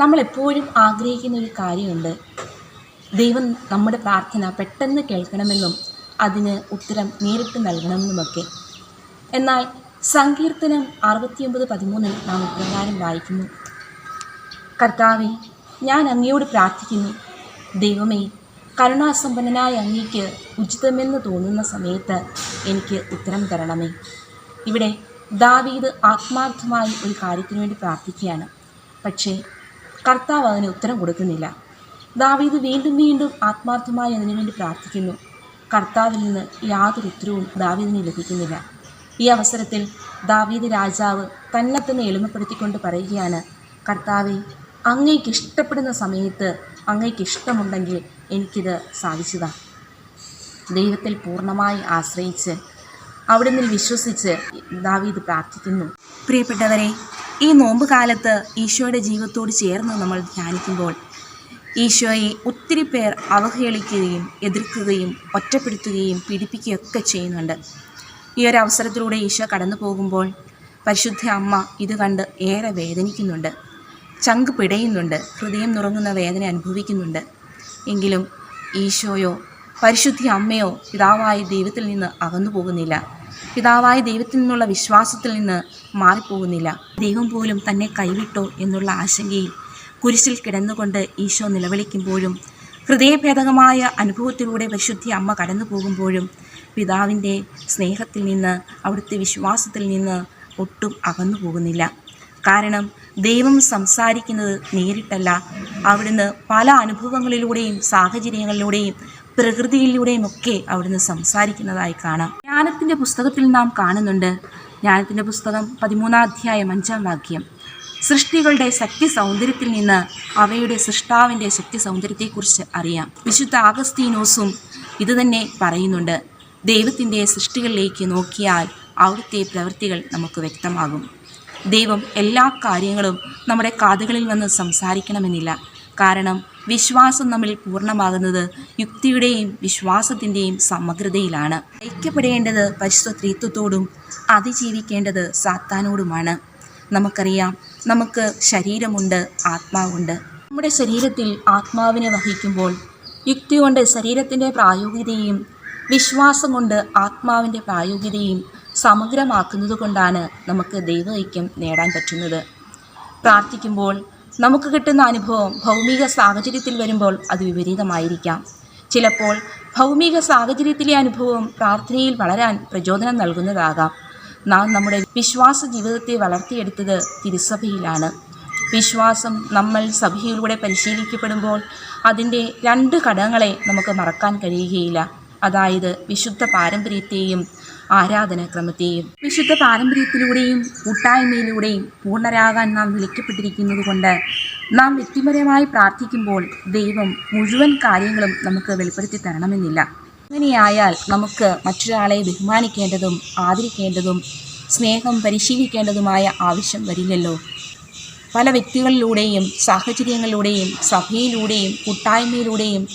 നമ്മളെപ്പോഴും ആഗ്രഹിക്കുന്ന ഒരു കാര്യമുണ്ട്. ദൈവം നമ്മുടെ പ്രാർത്ഥന പെട്ടെന്ന് കേൾക്കണമെന്നും അതിന് ഉത്തരം നേരിട്ട് നൽകണമെന്നുമൊക്കെ. എന്നാൽ സങ്കീർത്തനം 69:13 നാം ഇപ്രകാരം വായിക്കുന്നു: കർത്താവേ, ഞാൻ അങ്ങയോട് പ്രാർത്ഥിക്കുന്നു. ദൈവമേ, കരുണാസമ്പന്നനായ അങ്ങയ്ക്ക് ഉചിതമെന്ന് തോന്നുന്ന സമയത്ത് എനിക്ക് ഉത്തരം തരണമേ. ഇവിടെ ദാവീദ് ആത്മാർത്ഥമായി ഒരു കാര്യത്തിനു വേണ്ടി പ്രാർത്ഥിക്കുകയാണ്. പക്ഷേ കർത്താവ് അതിന് ഉത്തരം കൊടുക്കുന്നില്ല. ദാവീദ് വീണ്ടും വീണ്ടും ആത്മാർത്ഥമായി അതിനുവേണ്ടി പ്രാർത്ഥിക്കുന്നു. കർത്താവിൽ നിന്ന് യാതൊരു ഉത്തരവും ദാവീദിന് ലഭിക്കുന്നില്ല. ഈ അവസരത്തിൽ ദാവീദ് രാജാവ് തന്നെ തന്നെ എളിമപ്പെടുത്തിക്കൊണ്ട് പറയുകയാണ്: കർത്താവെ, അങ്ങയ്ക്ക് ഇഷ്ടപ്പെടുന്ന സമയത്ത് അങ്ങയ്ക്ക് ഇഷ്ടമുണ്ടെങ്കിൽ എനിക്കിത് സാധിച്ചതാ. ദൈവത്തിൽ പൂർണ്ണമായി ആശ്രയിച്ച് അവിടുന്ന് വിശ്വസിച്ച് ദാവീദ് പ്രാർത്ഥിക്കുന്നു. പ്രിയപ്പെട്ടവരെ, ഈ നോമ്പ് കാലത്ത് ഈശോയുടെ ജീവിതത്തോട് ചേർന്ന് നമ്മൾ ധ്യാനിക്കുമ്പോൾ ഈശോയെ ഒത്തിരി പേർ അവഹേളിക്കുകയും എതിർക്കുകയും ഒറ്റപ്പെടുത്തുകയും പീഡിപ്പിക്കുകയൊക്കെ ചെയ്യുന്നുണ്ട്. ഈ ഒരു അവസരത്തിലൂടെ ഈശോ കടന്നു പോകുമ്പോൾ പരിശുദ്ധ അമ്മ ഇത് കണ്ട് ഏറെ വേദനിക്കുന്നുണ്ട്, ചങ്ക് പിടയുന്നുണ്ട്, ഹൃദയം നുറങ്ങുന്ന വേദന അനുഭവിക്കുന്നുണ്ട്. എങ്കിലും ഈശോയോ പരിശുദ്ധ അമ്മയോ പിതാവായ ദൈവത്തിൽ നിന്ന് അകന്നു പോകുന്നില്ല. പിതാവായ ദൈവത്തിൽ നിന്നുള്ള വിശ്വാസത്തിൽ നിന്ന് മാറിപ്പോകുന്നില്ല. ദൈവം പോലും തന്നെ കൈവിട്ടോ എന്നുള്ള ആശങ്കയിൽ കുരിശിൽ കിടന്നുകൊണ്ട് ഈശോ നിലവിളിക്കുമ്പോഴും ഹൃദയഭേദകമായ അനുഭവത്തിലൂടെ പരിശുദ്ധ അമ്മ കടന്നു പോകുമ്പോഴും പിതാവിൻ്റെ സ്നേഹത്തിൽ നിന്ന്, അവിടുത്തെ വിശ്വാസത്തിൽ നിന്ന് ഒട്ടും അകന്നു പോകുന്നില്ല. കാരണം ദൈവം സംസാരിക്കുന്നത് നേരിട്ടല്ല, അവിടുന്ന് പല അനുഭവങ്ങളിലൂടെയും സാഹചര്യങ്ങളിലൂടെയും പ്രകൃതിയിലൂടെയും ഒക്കെ അവിടുന്ന് സംസാരിക്കുന്നതായി കാണാം. ജ്ഞാനത്തിൻ്റെ പുസ്തകത്തിൽ നാം കാണുന്നുണ്ട്. ജ്ഞാനത്തിൻ്റെ പുസ്തകം 13-ാം അധ്യായം 5-ാം വാക്യം: സൃഷ്ടികളുടെ ശക്തി സൗന്ദര്യത്തിൽ നിന്ന് അവയുടെ സൃഷ്ടാവിൻ്റെ ശക്തി സൗന്ദര്യത്തെക്കുറിച്ച് അറിയാം. വിശുദ്ധ ആഗസ്തീനോസും ഇതുതന്നെ പറയുന്നുണ്ട്. ദൈവത്തിൻ്റെ സൃഷ്ടികളിലേക്ക് നോക്കിയാൽ അവിടുത്തെ പ്രവൃത്തികൾ നമുക്ക് വ്യക്തമാകും. ദൈവം എല്ലാ കാര്യങ്ങളും നമ്മുടെ കാതുകളിൽ വന്ന് സംസാരിക്കണമെന്നില്ല. കാരണം വിശ്വാസം നമ്മിൽ പൂർണ്ണമാകുന്നത് യുക്തിയുടെയും വിശ്വാസത്തിൻ്റെയും സമഗ്രതയിലാണ്. ഐക്യപ്പെടേണ്ടത് പരിശുദ്ധ ത്രിത്വത്തോടും അതിജീവിക്കേണ്ടത് സാത്താനോടുമാണ്. നമുക്കറിയാം, നമുക്ക് ശരീരമുണ്ട്, ആത്മാവുണ്ട്. നമ്മുടെ ശരീരത്തിൽ ആത്മാവിനെ വഹിക്കുമ്പോൾ യുക്തി കൊണ്ട് ശരീരത്തിൻ്റെ പ്രായോഗികതയും വിശ്വാസം കൊണ്ട് ആത്മാവിൻ്റെ പ്രായോഗികതയും സമഗ്രമാക്കുന്നത് കൊണ്ടാണ് നമുക്ക് ദൈവ ഐക്യം നേടാൻ പറ്റുന്നത്. പ്രാർത്ഥിക്കുമ്പോൾ നമുക്ക് കിട്ടുന്ന അനുഭവം ഭൗമിക സാഹചര്യത്തിൽ വരുമ്പോൾ അത് വിപരീതമായിരിക്കാം. ചിലപ്പോൾ ഭൗമിക സാഹചര്യത്തിലെ അനുഭവം പ്രാർത്ഥനയിൽ വളരാൻ പ്രചോദനം നൽകുന്നതാകാം. നാം നമ്മുടെ വിശ്വാസ ജീവിതത്തെ വളർത്തിയെടുത്തത് തിരുസഭയിലാണ്. വിശ്വാസം നമ്മൾ സഭയിലൂടെ പരിശീലിക്കപ്പെടുമ്പോൾ അതിൻ്റെ 2 ഘടകങ്ങളെ നമുക്ക് മറക്കാൻ കഴിയുകയില്ല. അതായത് വിശുദ്ധ പാരമ്പര്യത്തെയും ആരാധനാക്രമത്തെയും. വിശുദ്ധ പാരമ്പര്യത്തിലൂടെയും കൂട്ടായ്മയിലൂടെയും പൂർണ്ണരാകാൻ നാം വിളിക്കപ്പെട്ടിരിക്കുന്നത് കൊണ്ട് നാം വ്യക്തിപരമായി പ്രാർത്ഥിക്കുമ്പോൾ ദൈവം മുഴുവൻ കാര്യങ്ങളും നമുക്ക് വെളിപ്പെടുത്തി തരണമെന്നില്ല. അങ്ങനെയായാൽ നമുക്ക് മറ്റൊരാളെ ബഹുമാനിക്കേണ്ടതും ആദരിക്കേണ്ടതും സ്നേഹം പരിശീലിക്കേണ്ടതുമായ ആവശ്യം വരില്ലല്ലോ. പല വ്യക്തികളിലൂടെയും സാഹചര്യങ്ങളിലൂടെയും സഭയിലൂടെയും കൂട്ടായ്മയിലൂടെയും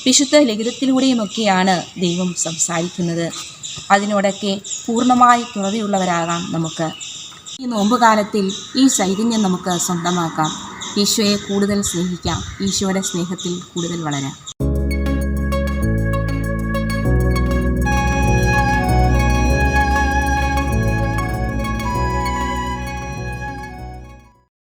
വിശുദ്ധ ലിഖിതത്തിലൂടെയുമൊക്കെയാണ് ദൈവം സംസാരിക്കുന്നത്. അതിനോടൊക്കെ പൂർണ്ണമായി തുറവിയുള്ളവരാകാം നമുക്ക്. ഈ നോമ്പുകാലത്തിൽ ഈ ചൈതന്യം നമുക്ക് സ്വന്തമാക്കാം. ഈശോയെ കൂടുതൽ സ്നേഹിക്കാം. ഈശോയുടെ സ്നേഹത്തിൽ കൂടുതൽ വളരാം.